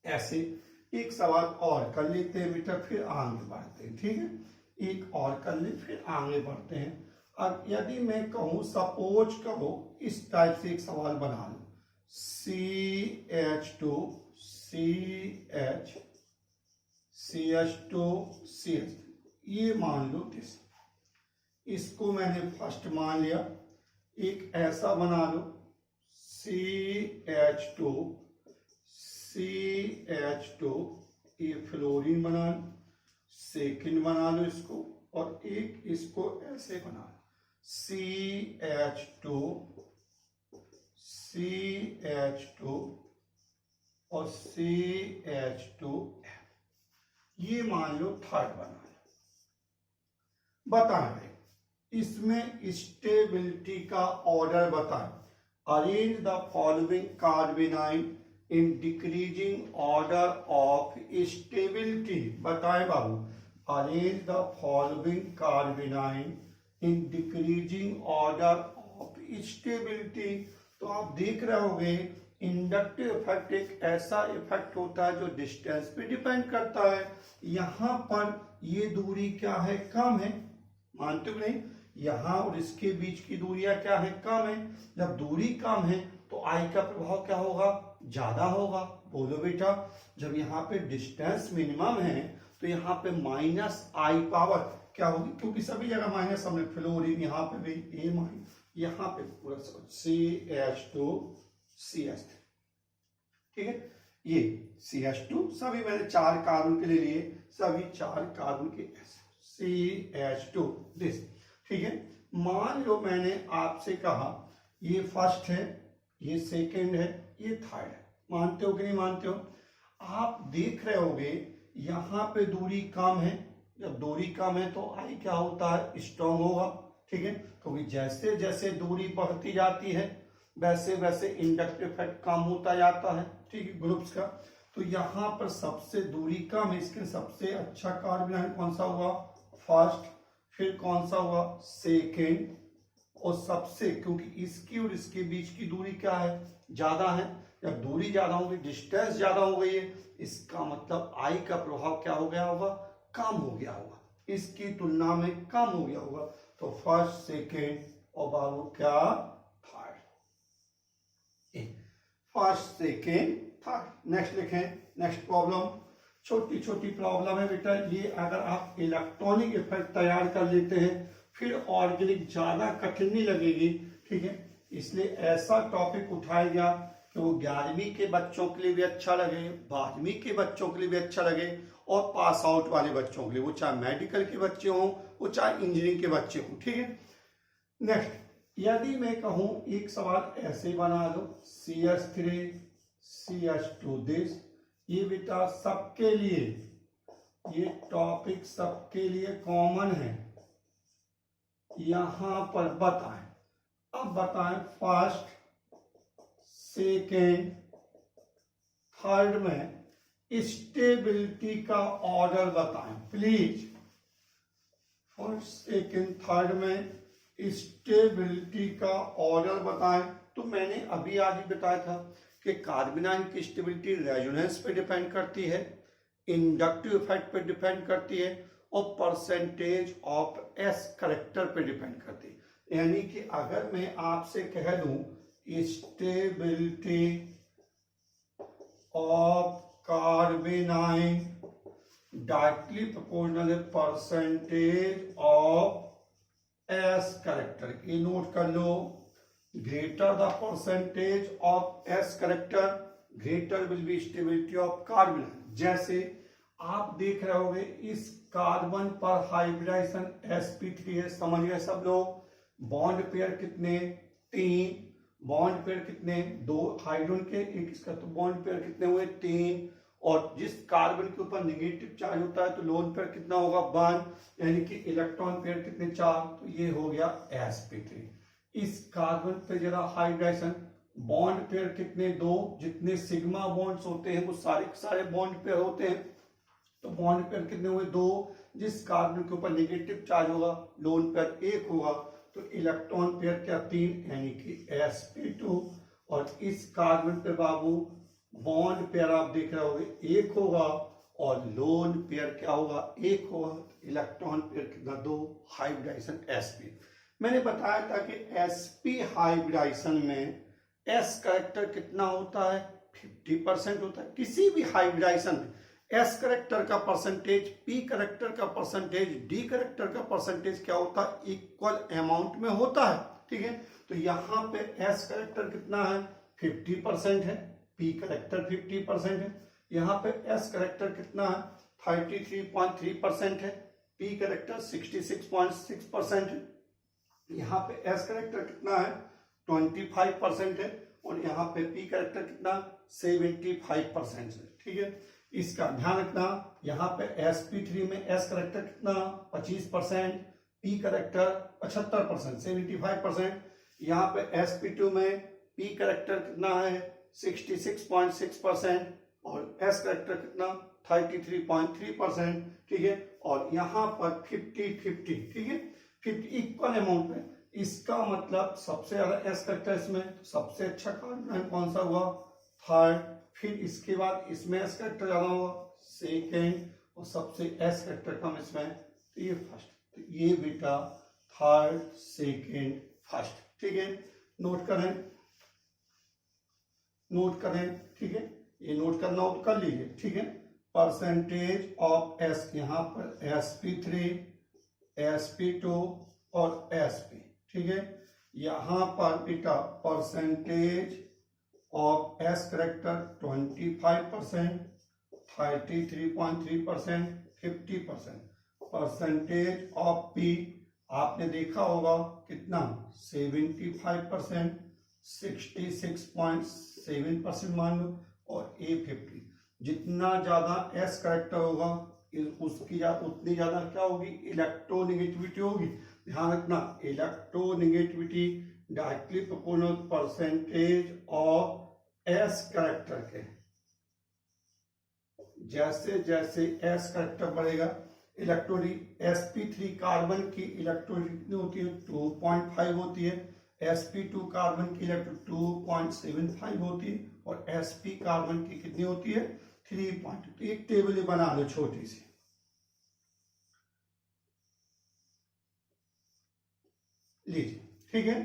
ऐसे एक सवाल और कर लेते हैं बेटा, फिर आगे बढ़ते हैं। ठीक है, एक और कर ले, फिर आगे बढ़ते हैं। अब यदि मैं कहूं, सपोज करो इस टाइप से एक सवाल बना लो, CH2 CH2 CH, ये मान लो दिस, इसको मैंने फर्स्ट मान लिया। एक ऐसा बना लो CH2 ये फ्लोरीन बना लो, सेकेंड बना लो इसको, और एक इसको ऐसे बना लो CH2 और CH2, ये मान लो थर्ड बना लो। बताएं इसमें स्टेबिलिटी का ऑर्डर बताएं। Arrange the following carbanion in decreasing order of stability. बताएं बाबू, arrange the following carbanion in decreasing order of stability. तो आप देख रहे होंगे इंडक्टिव इफेक्ट एक ऐसा इफेक्ट होता है जो डिस्टेंस पे डिपेंड करता है। यहां पर ये दूरी क्या है? कम है, मानते हो नहीं? यहां और इसके बीच की दूरियां क्या है? कम है। जब दूरी कम है तो आई का प्रभाव क्या होगा? ज्यादा होगा। बोलो बेटा, जब यहाँ पे डिस्टेंस मिनिमम है तो यहाँ पे माइनस आई पावर क्या होगी? क्योंकि सभी जगह माइनस, हमने फ्लोरीन यहाँ पे भी ए माइनस, यहाँ पे पूरा CH2 CH3। ठीक है, ये CH2 सभी मैंने 4 कार्बन के लिए लिए, सभी 4 कार्बन के CH2 दिस। ठीक है, मान लो मैंने आपसे कहा ये फर्स्ट है, ये सेकेंड है, ये थर्ड है। मानते हो कि नहीं मानते हो? आप देख रहे होगे यहां पे दूरी कम है। जब दूरी कम है तो आई क्या होता है? स्ट्रॉन्ग होगा। ठीक है, क्योंकि जैसे जैसे दूरी बढ़ती जाती है वैसे वैसे इंडक्टिव इफेक्ट कम होता जाता है। ठीक है, ग्रुप्स का। तो यहां पर सबसे दूरी कम है, इसके सबसे अच्छा कार्बन कौन सा हुआ? फर्स्ट। फिर कौन सा हुआ? सेकेंड। और सबसे, क्योंकि इसकी और इसके बीच की दूरी क्या है? ज्यादा है। जब दूरी ज्यादा होगी, डिस्टेंस ज्यादा हो गई है, इसका मतलब आई का प्रभाव क्या हो गया होगा? कम हो गया होगा, इसकी तुलना में कम हो गया होगा। तो फर्स्ट, सेकेंड और बाबू क्या? Third. First, second, third. Next लिखें, नेक्स्ट प्रॉब्लम। छोटी छोटी प्रॉब्लम है बेटा ये। अगर आप इलेक्ट्रॉनिक इफेक्ट तैयार कर लेते हैं फिर ऑर्गेनिक ज्यादा कठिन नहीं लगेगी। ठीक है, इसलिए ऐसा टॉपिक उठाया गया कि वो 11वीं के बच्चों के लिए भी अच्छा लगे, 12वीं के बच्चों के लिए भी अच्छा लगे, और पास आउट वाले बच्चों के लिए, वो चाहे मेडिकल के बच्चे हों, वो चाहे इंजीनियरिंग के बच्चे हों। ठीक है, नेक्स्ट, यदि मैं कहूं एक सवाल ऐसे बना लो, CH3 CH2 दिस। ये बेटा सबके लिए, ये टॉपिक सबके लिए कॉमन है। यहां पर बताएं, अब बताएं फर्स्ट, सेकेंड, थर्ड में स्टेबिलिटी का ऑर्डर बताएं प्लीज। फर्स्ट, सेकेंड, थर्ड में स्टेबिलिटी का ऑर्डर बताएं। तो मैंने अभी आज ही बताया था कि कार्बोनाइन की स्टेबिलिटी रेजोनेंस पे डिपेंड करती है, इंडक्टिव इफेक्ट पे डिपेंड करती है, और परसेंटेज ऑफ एस करेक्टर पे डिपेंड करती है। यानी कि अगर मैं आपसे कह दूं स्टेबिलिटी ऑफ कार्बोनाइन डायरेक्टली प्रोपोर्शनल है परसेंटेज ऑफ एस करेक्टर, ये नोट कर लो। greater the percentage of S character greater will be stability of carbon। जैसे आप देख रहे होंगे इस कार्बन पर हाइब्रिडाइजेशन sp3 है, समझ गए सब लोग। बॉन्ड पेयर कितने, 3। बॉन्ड पेयर कितने, 2 हाइड्रोजन के, एक इसका, तो बॉन्ड पेयर कितने हुए, 3। और जिस कार्बन के ऊपर नेगेटिव चार्ज होता है तो लोन पेयर कितना होगा, 1, यानी कि इलेक्ट्रॉन पेयर कितने, 4। तो ये हो गया sp3। इस कार्बन पे जरा हाइब्रिडाइजेशन, बॉन्ड पेयर कितने, 2। जितने सिग्मा बॉन्ड्स होते हैं वो सारे बॉन्ड पेयर होते हैं, तो बॉन्ड पेयर कितने हुए, 2। जिस कार्बन के ऊपर नेगेटिव चार्ज होगा लोन पेयर 1 होगा, तो इलेक्ट्रॉन पेयर क्या, 3, यानी कि sp2। और इस कार्बन पे बाबू बॉन्ड पेयर आप देख रहे होगे 1 होगा, और लोन पेयर क्या होगा, 1 होगा। इलेक्ट्रॉन पेयर कितना, 2। Hybridization sp। मैंने बताया था कि sp हाइब्रिडाइजेशन में s कैरेक्टर कितना होता है, 50% होता है। किसी भी हाइब्रिडाइजेशन में s करेक्टर का परसेंटेज, p करेक्टर का परसेंटेज, d करेक्टर का परसेंटेज क्या होता है, इक्वल अमाउंट में होता है, ठीक है। तो यहाँ पे s करेक्टर कितना है, 50% है, p करेक्टर 50% है। यहाँ पे s करेक्टर कितना है, 33.3% है, p करेक्टर 66.6% है। यहाँ पे s करेक्टर कितना है, 25% है, और यहाँ पे p करेक्टर कितना, 75% है, ठीक है। इसका ध्यान रखना, यहाँ पे sp3 में s करेक्टर कितना, 25%, p करेक्टर 75%, 75%। यहाँ पे sp2 में p करेक्टर कितना है, 66.6%, और s करेक्टर कितना, 33.3%, ठीक है। और यहाँ पर 50-50, ठीक है, 50 इक्वल अमाउंट में। इसका मतलब सबसे ज्यादा s करेक्टर इसमें, तो सबसे अच्छा कार्बन कौन सा हुआ, 3rd। फिर इसके बाद इसमें s करेक्टर ज्यादा हुआ, 2nd, और सबसे s करेक्टर कम इसमें, तो ये 1st। तो ये बेटा 3rd, 2nd, 1st, ठीक है। नोट करें, ठीक है। ये नोट करना हो तो कर लीजिए, ठीक है। परसेंटेज ऑफ s, यहाँ पर sp3, sp2 और sp, ठीक है। यहाँ पर बेटा percentage of s character 25%, 33.3%, 50%। Percentage of p आपने देखा होगा कितना, 75%, 66.7% मान लो, और a 50। जितना ज्यादा s करेक्टर होगा उसकी उतनी ज्यादा क्या होगी, इलेक्ट्रोनेगेटिविटी होगी। ध्यान रखना, electronegativity directly proportional percentage of s character के। जैसे जैसे s करेक्टर बढ़ेगा, इलेक्ट्रोनिक sp3 कार्बन की इलेक्ट्रोनिक कितनी होती है, 2.5 होती है। sp2 कार्बन की इलेक्ट्रॉन 2.75 होती है, और sp कार्बन की कितनी होती है, 3.2। तो एक टेबल बना लो छोटी सी, लीजिए, ठीक है।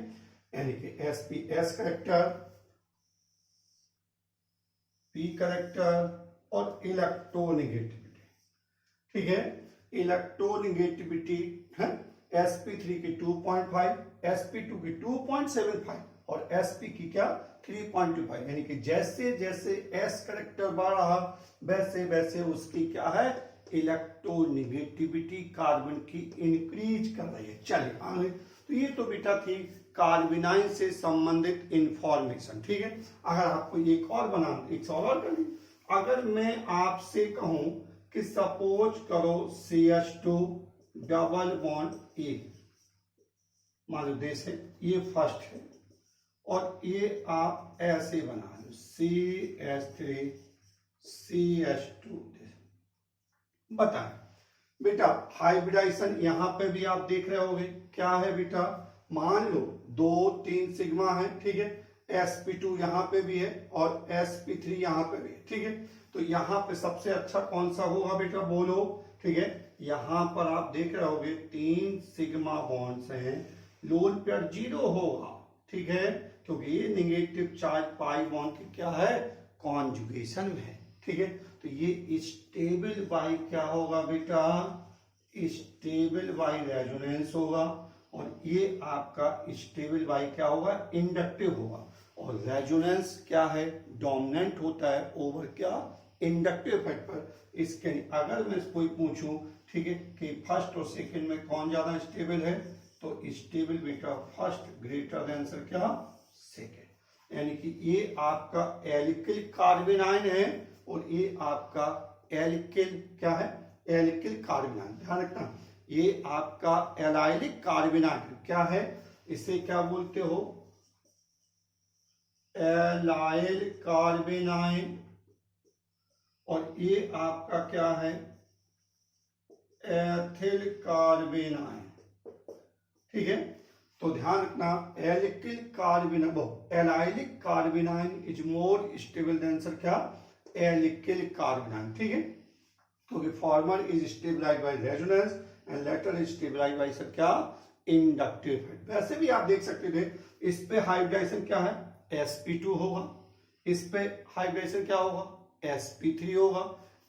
यानी कि sp s character, p character और इलेक्ट्रोनेगेटिविटी, ठीक है। इलेक्ट्रोनेगेटिविटी है sp3 की 2.5, sp2 की 2.75, और sp की क्या, 3.25। यानी कि जैसे जैसे s करेक्टर बढ़ रहा वैसे वैसे उसकी क्या है, इलेक्ट्रोनेगेटिविटी कार्बन की इंक्रीज कर रही है। चलिए आगे। तो ये तो बेटा थी कार्बेनाइन से संबंधित इंफॉर्मेशन, ठीक है। अगर आपको एक और बनाना, एक सवाल और कर लीजिए। अगर मैं आपसे कहूं कि सपोज करो CH2 डबल बॉन्ड A, मान लो देश है, ये फर्स्ट है, और ये आप ऐसे बना लो CH3 CH2। बताएं बेटा, हाइब्रिडाइजेशन यहां पे भी आप देख रहे होगे, क्या है बेटा, मान लो 2-3 सिग्मा है, ठीक है। sp2 यहाँ पे भी है और sp3 यहाँ पे भी है, ठीक है। तो यहाँ पे सबसे अच्छा कौन सा होगा बेटा, बोलो, ठीक है। यहाँ पर आप देख रहे होगे 3 सिग्मा बॉन्ड्स हैं, लोन पेयर 0 होगा, ठीक है, क्योंकि ये नेगेटिव चार्ज पाई बॉन्ड की क्या है, कॉन्जुगेशन में है, ठीक है। तो ये स्टेबल बाई क्या होगा बेटा, स्टेबल बाई रेजोनेंस होगा, और ये आपका स्टेबल बाई क्या होगा, इंडक्टिव होगा। और रेजोनेंस क्या है, डोमिनेंट होता है ओवर क्या, इंडक्टिव इफेक्ट पर इसके अगर मैं कोई पूछूं, ठीक है, कि फर्स्ट और सेकंड में कौन ज्यादा स्टेबल है, तो स्टेबल बेटा फर्स्ट ग्रेटर देन आंसर क्या सेकंड, यानी कि ये आपका एल्किल कार्बन आयन है और ये आपका एल्किल क्या है, एल्किल कार्बन आयन। ध्यान रखना ये आपका एलाइलिक कार्बन आयन क्या है, इसे क्या बोलते हो, एलाइल कार्बन आयन, और ये आपका क्या है, एथिल कार्बन आयन। ठीक है, तो ध्यान रखना alkyl carbon allylic carbon ion is more stable than sir क्या, एल्किल कार्बन आयन। ठीक है, तो former is stabilized by resonance and latter is stabilized by sir क्या, इंडक्टिव इफेक्ट। वैसे भी आप देख सकते थे इस पे हाइब्रिडाइजेशन क्या है, sp2 होगा, इस पे हाइब्रिडाइजेशन क्या होगा, sp3 होगा।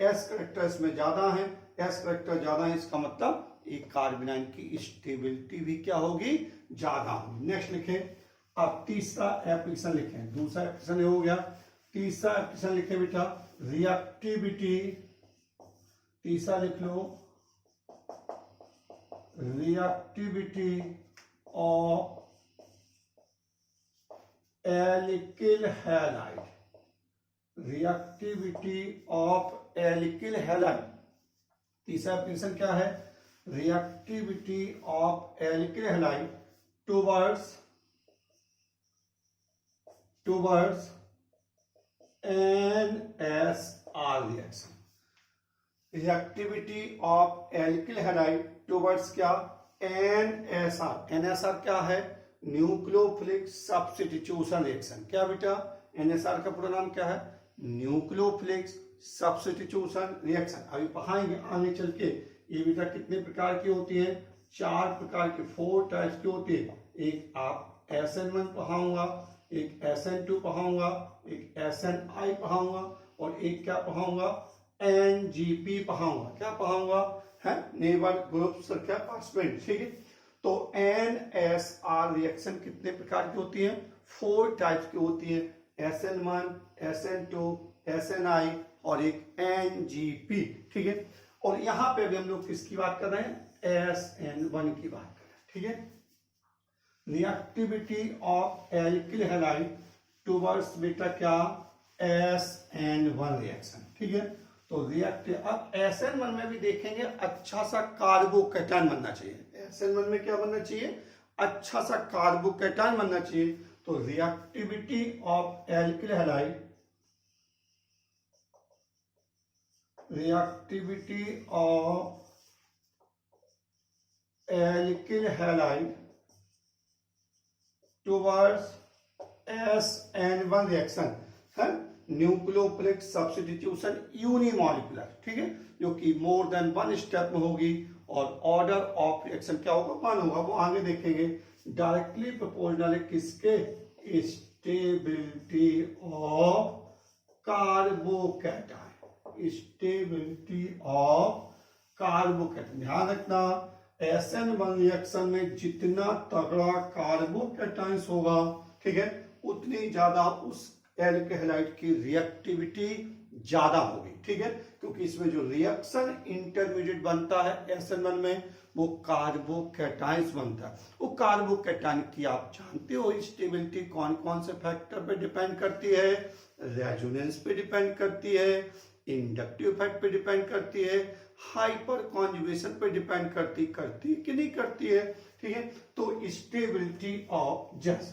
s करेक्टर इसमें ज्यादा है, s करेक्टर ज्यादा है, इसका मतलब एक कार्बन आयन की स्टेबिलिटी भी क्या होगी, ज्यादा होगी। नेक्स्ट लिखें, अब तीसरा एप्लीकेशन लिखें, दूसरा एप्लीकेशन हो गया, तीसरा एप्लीकेशन लिखें बेटा रिएक्टिविटी, तीसरा लिख लो reactivity of alkyl halide, reactivity of alkyl halide. तीसरा एप्लीकेशन क्या है, reactivity of alkyl halide towards NSR reaction, reactivity of alkyl halide towards क्या, NSR। NSR क्या है, न्यूक्लियोफिलिक सब्स्टिट्यूशन रिएक्शन। क्या बेटा, NSR का पूरा नाम क्या है, न्यूक्लियोफिलिक सब्स्टिट्यूशन रिएक्शन। अभी पढ़ाएंगे आगे चल के ये बेटा कितने प्रकार की होती है, 4 प्रकार की, 4 टाइप्स की होती है। एक आप SN1 पढ़ाऊंगा, एक SN2 पढ़ाऊंगा, एक SNI पढ़ाऊंगा, और एक क्या पढ़ाऊंगा, NGP पढ़ाऊंगा। क्या पढ़ाऊंगा है, नेबर ग्रुप क्या पार्टिसिपेंट। ठीक है, तो NSR रिएक्शन कितने प्रकार की होती है, 4 टाइप्स की होती है, SN1, SN2, SNI और एक NGP। ठीक है, और यहां पे भी हम लोग किसकी बात कर रहे हैं, SN1 की बात कर रहे हैं। ठीक है, reactivity of alkyl halide towards बेटा क्या, SN1 रिएक्शन। ठीक है, तो रिएक्टिव, अब SN1 में भी देखेंगे अच्छा सा कार्बोकैटायन बनना चाहिए। SN1 में क्या बनना चाहिए, अच्छा सा कार्बोकैटायन बनना चाहिए। तो reactivity of alkyl halide, reactivity of alkyl halide towards SN1 reaction है न्यूक्लियोफिलिक सब्स्टिट्यूशन यूनिमॉलिक्यूलर। ठीक है, जो कि मोर देन 1 स्टेप में होगी, और ऑर्डर ऑफ रिएक्शन क्या होगा, 1 होगा, वो आगे देखेंगे। डायरेक्टली प्रोपोर्शनल है किसके, stability of carbocation, stability of carbocation. ध्यान रखना SN1 रिएक्शन में जितना तगड़ा कार्बोकैटायन होगा, ठीक है, उतनी ज्यादा उस एल्किल हैलाइड की रिएक्टिविटी ज्यादा होगी। ठीक है, क्योंकि इसमें जो रिएक्शन इंटरमीडिएट बनता है SN1 में, वो कार्बोकैटायंस बनता है। वो कार्बोकैटायन की आप जानते हो स्टेबिलिटी कौन कौन से फैक्टर पे डिपेंड करती है, रेजोनेंस पे डिपेंड करती है, इंडक्टिव इफेक्ट पे डिपेंड करती है, हाइपर कॉन्जुगेशन पे डिपेंड करती कि नहीं करती है। ठीक है, तो स्टेबिलिटी ऑफ जस्ट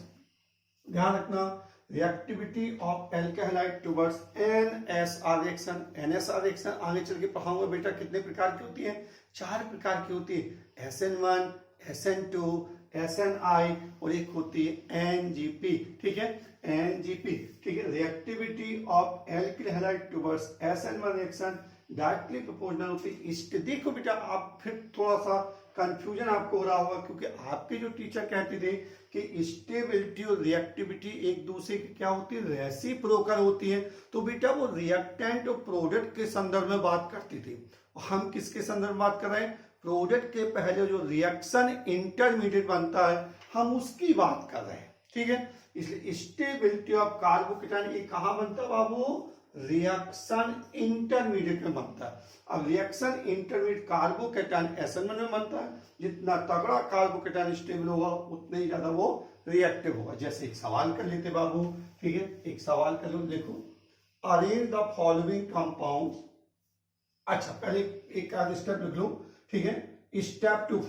ध्यान रखना, reactivity of alkyl halide towards NSR reaction. NSR reaction आगे चल के पढ़ाऊंगा बेटा कितने प्रकार की होती है, 4 प्रकार की होती है, SN1, SN2, SNI और एक होती है NGP। ठीक है, NGP। ठीक है, reactivity of alkyl halide towards SN1 reaction directly proportional होती है। देखो बेटा आप फिर थोड़ा सा कंफ्यूजन आपको हो रहा होगा, क्योंकि आपके जो टीचर कहते थे कि स्टेबिलिटी और रिएक्टिविटी एक दूसरे की क्या होती है, रेसिप्रोकल होती है। तो बेटा वो रिएक्टेंट और प्रोडक्ट के संदर्भ में बात करती थी, हम किसके संदर्भ में बात कर रहे हैं, प्रोडक्ट के पहले जो रिएक्शन इंटरमीडिएट बनता है हम उसकी बात कर रहे हैं। ठीक है, इसलिए स्टेबिलिटी ऑफ कार्बोकैटायन ये कहां बनता है बाबू, रिएक्शन इंटरमीडिएट में बनता है। अब रिएक्शन इंटरमीडिएट कार्बोकैटायन SN1 में बनता है। जितना तगड़ा कार्बोकैटायन स्टेबल होगा उतने ही ज्यादा वो रिएक्टिव होगा। जैसे एक सवाल कर लेते बाबू, ठीक है, एक सवाल कर लो, देखो, अरेंज द फॉलोइंग कंपाउंड। अच्छा, पहले एक आध स्टेप लिख लो, ठीक है। स्टेप टू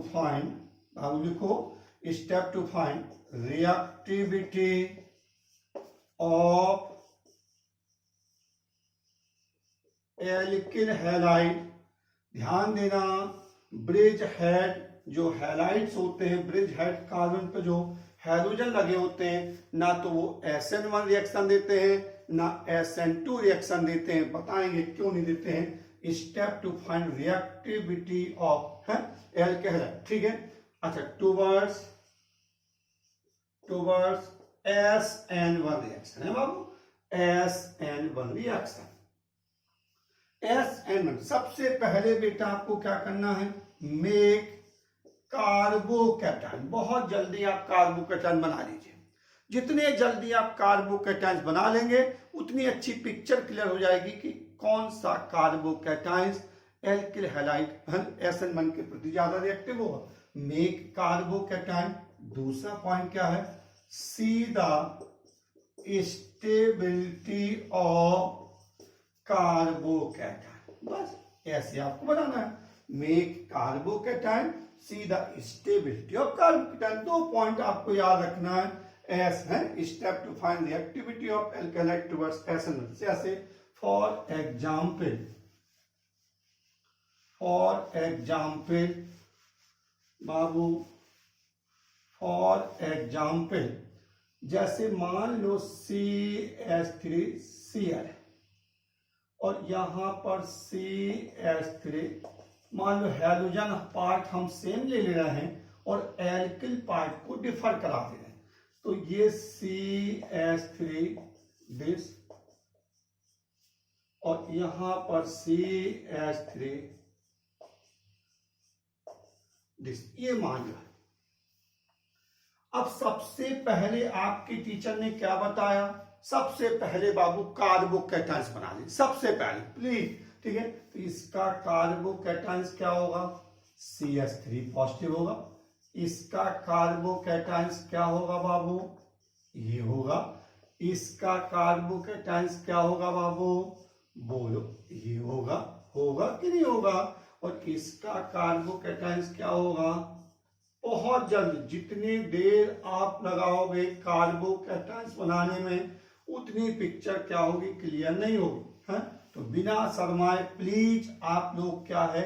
फाइंड बाबू लिखो, step to find reactivity of alkyl halide. ध्यान देना, ब्रिज हेड, जो हैलाइड्स होते हैं, ब्रिज हेड कार्बन पे जो हाइड्रोजन लगे होते हैं, ना तो वो SN1 रिएक्शन देते हैं ना SN2 रिएक्शन देते हैं। बताएंगे क्यों नहीं देते हैं। Step to find reactivity of alkyl halide, ठीक है। अच्छा, टुवर्ड्स SN1 रिएक्शन है बाबू, SN1 रिएक्शन। SN1 सबसे पहले बेटा आपको क्या करना है, मेक कार्बोकैटायन। बहुत जल्दी आप कार्बोकैटायन बना लीजिए। जितने जल्दी आप कार्बोकैटायन बना लेंगे उतनी अच्छी पिक्चर क्लियर हो जाएगी कि कौन सा कार्बोकैटायन एल्किल हैलाइड SN1 के प्रति ज्यादा रिएक्टिव होगा। Make carbocation. दूसरा पॉइंट क्या है, see the stability of carbocation. बस ऐसे आपको बनाना है, make carbocation, see the stability of carbocation. दो पॉइंट आपको याद रखना है। एस है step to find reactivity of alkyl halide SN1। जैसे फॉर एग्जाम्पल बाबू, फॉर एग्जाम्पल जैसे मान लो CH3Cl और यहां पर CH3, मान लो हाइड्रोजन पार्ट हम सेम ले रहे हैं और एल्किल पार्ट को डिफर करा दे रहे हैं, तो ये CH3 दिस और यहां पर CH3 दिस, ये मान लो। अब सबसे पहले आपके टीचर ने क्या बताया, सबसे पहले बाबू कार्बोकैटायंस बना लें, सबसे पहले प्लीज, ठीक है। तो इसका कार्बोकैटायंस क्या होगा, CH3 पॉजिटिव होगा। इसका कार्बोकैटायंस क्या होगा बाबू, ये होगा। इसका कार्बोकैटायंस क्या होगा बाबू, बोलो, ये होगा। होगा कि नहीं होगा। और इसका कार्बोकैटायंस क्या होगा, बहुत जल्द, जितनी देर आप लगाओगे कार्बोकैटायंस बनाने में उतनी पिक्चर क्या होगी, क्लियर नहीं होगी, है। तो बिना शर्माए प्लीज आप लोग क्या है,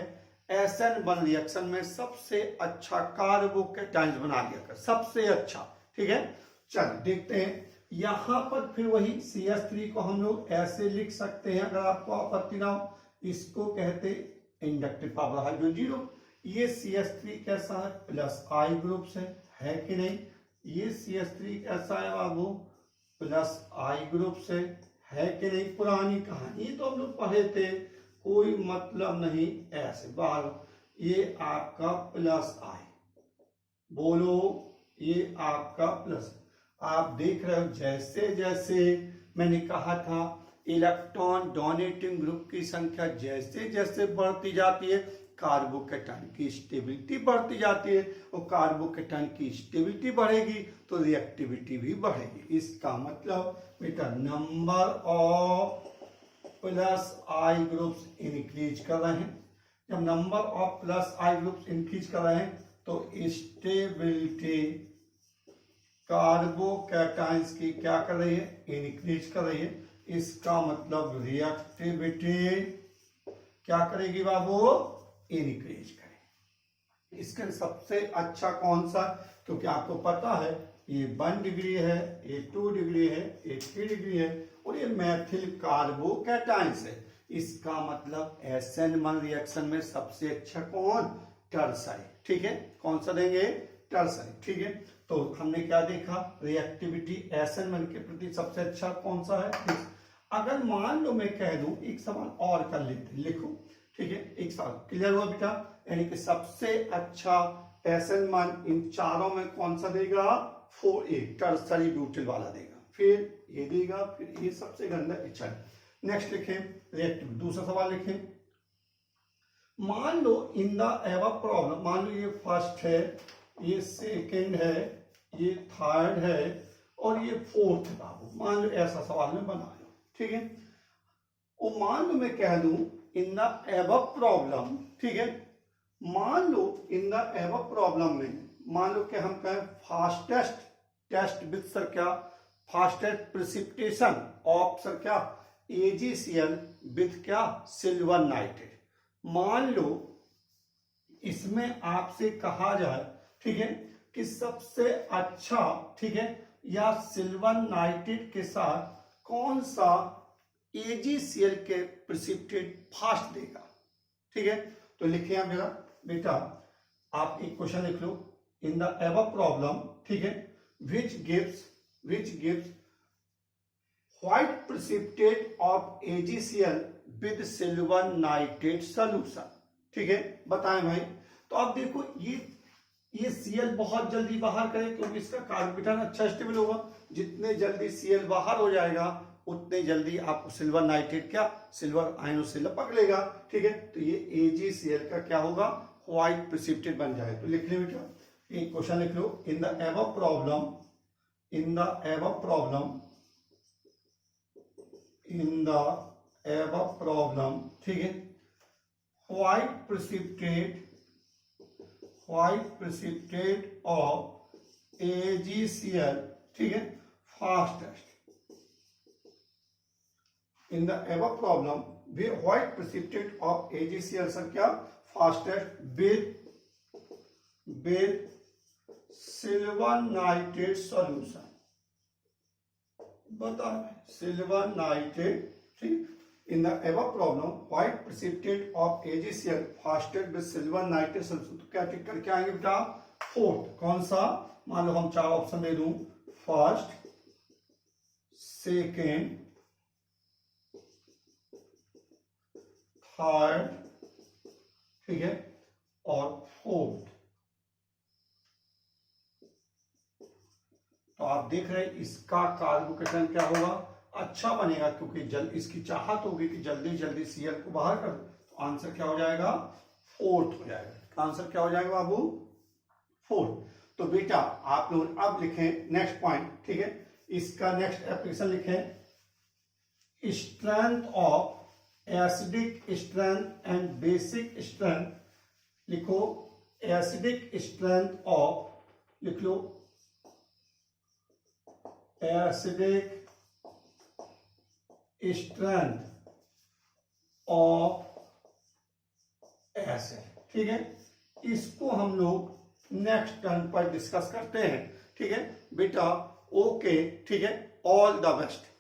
SN1 रिएक्शन में सबसे अच्छा कार्बोकैटायंस बना लिया कर, सबसे अच्छा, ठीक है। चल देखते हैं, यहां पर फिर वही CH3 को हम लोग ऐसे लिख सकते हैं, अगर आपको आपत्ति ना हो। इसको कहते इंडक्टिव पावर हाइड्रोजन। ये CH3 कैसा है, प्लस I ग्रुप से, है कि नहीं। ये CH3 कैसा है बाबू, प्लस I ग्रुप से, है कि नहीं। पुरानी कहानी तो हम लोग पढ़े थे, कोई मतलब नहीं, ऐसे बाहर। ये आपका प्लस I, बोलो, ये आपका प्लस। आप देख रहे हो जैसे जैसे मैंने कहा था इलेक्ट्रॉन डोनेटिंग ग्रुप की संख्या जैसे जैसे बढ़ती जाती है, कार्बोकैटायन की स्टेबिलिटी बढ़ती जाती है, और कार्बोकैटायन की स्टेबिलिटी बढ़ेगी तो रिएक्टिविटी भी बढ़ेगी। इसका मतलब बेटा number of plus I groups increase कर रहे हैं। जब number of plus I groups increase कर रहे हैं तो स्टेबिलिटी कार्बोकैटायंस की क्या कर रही है, इंक्रीज कर रही है। इसका मतलब रिएक्टिविटी क्या करेगी बाबू, इंक्रीज करेगी। इसका सबसे अच्छा कौन सा, क्योंकि आपको पता है ये 1 डिग्री है, ये 2 डिग्री है, ये 3 डिग्री है, और ये मैथिल कार्बोकैटायंस है। इसका मतलब SN1 रिएक्शन में सबसे अच्छा कौन, टर्सरी, ठीक है। कौन सा देंगे, टर्सरी, ठीक है। तो हमने क्या देखा, रिएक्टिविटी SN1 के प्रति सबसे अच्छा कौन सा है। अगर मान लो मैं कह दूं, एक सवाल और कर लेते, लिखो, ठीक है। एक सवाल क्लियर हुआ बेटा, यानी कि सबसे अच्छा SN1 इन चारों में कौन सा देगा, 4A टर्सरी ब्यूटिल वाला देगा। फिर ये देगा, फिर ये सबसे गंदा एचआई। नेक्स्ट लिखें रिएक्टिव। दूसरा सवाल लिखें, मान लो इन द एबव प्रॉब्लम, मान लो ये फर्स्ट है, ये सेकंड है, ये थर्ड है और ये फोर्थ है बाबू। मान लो ऐसा सवाल में बना लो, ठीक है। और मान लो मैं कह दूं इन द एबव प्रॉब्लम, ठीक है। मान लो इन द एबव प्रॉब्लम में मान लो कि हम कहें फास्टेस्ट टेस्ट विद सर क्या, फास्टेस्ट प्रिसिपिटेशन ऑफ सर क्या AgCl विद क्या सिल्वर नाइट्रेट। मान लो इसमें आपसे कहा जाए, ठीक है, कि सबसे अच्छा, ठीक है, या सिल्वर नाइट्रेट के साथ कौन सा AgCl के प्रिसिपिटेट फास्ट देगा, ठीक है। तो लिखिए आप मेरा बेटा, आप एक क्वेश्चन लिख लो, इन द एबव प्रॉब्लम, ठीक है, which gives white precipitate of AgCl with silver nitrate solution, ठीक है। बताएं भाई। तो अब देखो ये Cl बहुत जल्दी बाहर करे क्योंकि इसका कार्बोकेटायन अच्छा स्टेबल होगा। जितने जल्दी Cl बाहर हो जाएगा उतने जल्दी आपको सिल्वर नाइट्रेट क्या सिल्वर आयनों से लपक लेगा, ठीक है। तो ये AgCl का क्या होगा, व्हाइट प्रिसिपिटेट बन जाए। तो लिख ले बेटा, एक क्वेश्चन लिख लो, in the above problem, in the above problem, in the above problem, ठीक है, व्हाइट प्रिसिपिटेट ऑफ AgCl, ठीक है, fastest. In the above problem white precipitate of AgCl sir क्या fastest with silver nitrate solution. बता silver nitrate, ठीक। In the above problem white precipitate of AgCl fastest with silver nitrate solution. तो क्या टिक करके आएंगे बेटा, फोर्थ। कौन सा, मान लो हम 4 ऑप्शन दे दूं, फर्स्ट, सेकेंड, थर्ड, ठीक है, और फोर्थ। तो आप देख रहे हैं इसका कार्बोकेटायन क्या होगा, अच्छा बनेगा, क्योंकि इसकी चाहत होगी कि जल्दी जल्दी Cl को बाहर कर। तो आंसर क्या हो जाएगा, फोर्थ हो जाएगा। आंसर क्या हो जाएगा बाबू, फोर्थ। तो बेटा आप लोग अब लिखें नेक्स्ट पॉइंट, ठीक है। इसका नेक्स्ट एप्लीकेशन लिखें, strength of acidic strength and basic strength. लिखो एसिडिक स्ट्रेंथ ऑफ, लिख लो एसिडिक स्ट्रेंथ ऑफ एसिड, ठीक है। इसको हम लोग नेक्स्ट टर्न पर डिस्कस करते हैं, ठीक है बेटा। ओके, ठीक है, ऑल द बेस्ट।